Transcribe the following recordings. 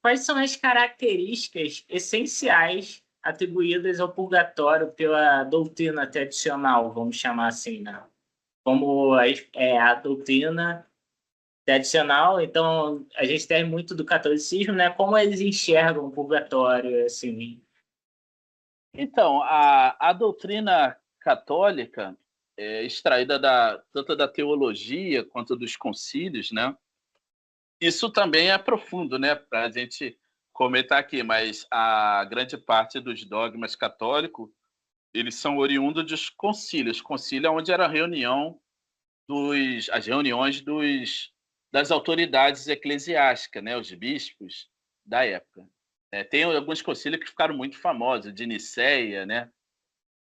quais são as características essenciais atribuídas ao purgatório pela doutrina tradicional, vamos chamar assim, né? Como a doutrina tradicional, então a gente tem muito do catolicismo, né? Como eles enxergam o purgatório, assim. Então, a doutrina católica, extraída tanto da teologia quanto dos concílios, né? Isso também é profundo, né? Para a gente comentar aqui, mas a grande parte dos dogmas católicos, eles são oriundos dos concílios. Concílio é onde era a reunião as reuniões das autoridades eclesiásticas, né? Os bispos da época. Tem alguns concílios que ficaram muito famosos, de Nicéia, né?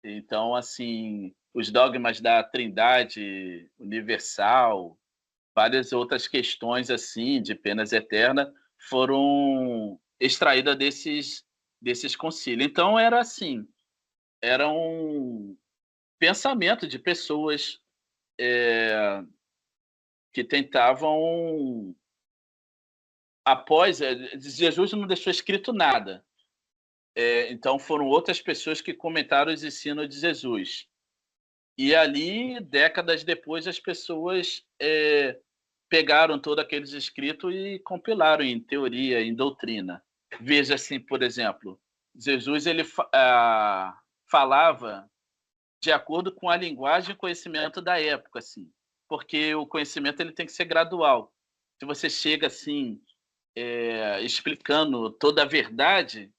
Então, assim, os dogmas da Trindade Universal, várias outras questões assim de penas eternas foram extraídas desses concílios. Então era assim, era um pensamento de pessoas que tentavam após Jesus não deixou escrito nada. Então foram outras pessoas que comentaram os ensinos de Jesus. E ali, décadas depois, as pessoas pegaram todos aqueles escritos e compilaram em teoria, em doutrina. Veja assim, por exemplo, Jesus ele falava de acordo com a linguagem e conhecimento da época, assim, porque o conhecimento ele tem que ser gradual. Se você chega assim explicando toda a verdade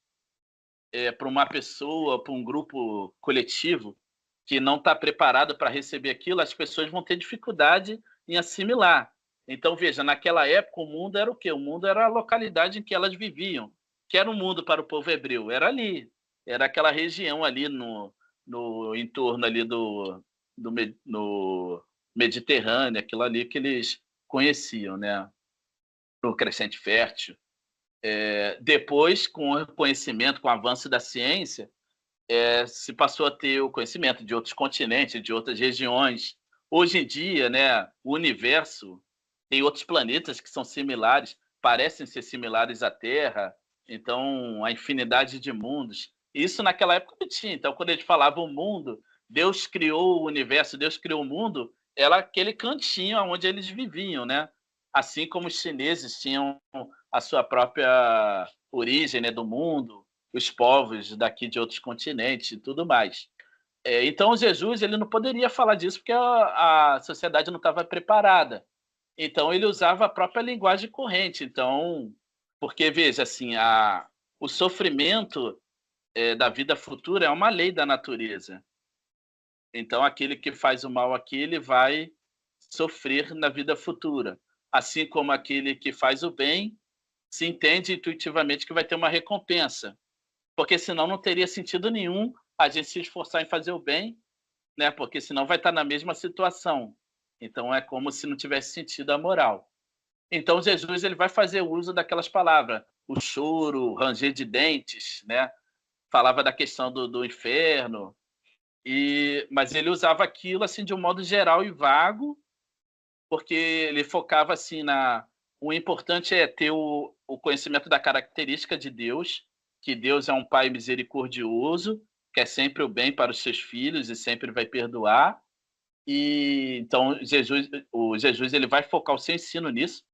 para uma pessoa, para um grupo coletivo que não está preparado para receber aquilo, as pessoas vão ter dificuldade em assimilar. Então, veja, naquela época o mundo era o quê? O mundo era a localidade em que elas viviam. Que era o mundo para o povo hebreu? Era ali. Era aquela região ali no entorno ali no Mediterrâneo, aquilo ali que eles conheciam, né? No Crescente Fértil. Depois, com o conhecimento, com o avanço da ciência, se passou a ter o conhecimento de outros continentes, de outras regiões. Hoje em dia, né, o universo tem outros planetas que são similares, parecem ser similares à Terra, então a infinidade de mundos. Isso naquela época não tinha. Então, quando a gente falava o mundo, Deus criou o universo, Deus criou o mundo, era aquele cantinho onde eles viviam, né? Assim como os chineses tinham a sua própria origem, né, do mundo, os povos daqui de outros continentes e tudo mais. Então, Jesus ele não poderia falar disso porque a sociedade não estava preparada. Então, ele usava a própria linguagem corrente. Então, porque, veja, assim, o sofrimento da vida futura é uma lei da natureza. Então, aquele que faz o mal aqui, ele vai sofrer na vida futura. Assim como aquele que faz o bem, se entende intuitivamente que vai ter uma recompensa. Porque senão não teria sentido nenhum a gente se esforçar em fazer o bem, né? Porque senão vai estar na mesma situação. Então é como se não tivesse sentido a moral. Então Jesus ele vai fazer uso daquelas palavras, o choro, o ranger de dentes, né? Falava da questão do inferno, mas ele usava aquilo assim de um modo geral e vago, porque ele focava assim o importante é ter o conhecimento da característica de Deus, que Deus é um pai misericordioso, quer sempre o bem para os seus filhos e sempre vai perdoar. E então o Jesus ele vai focar o seu ensino nisso,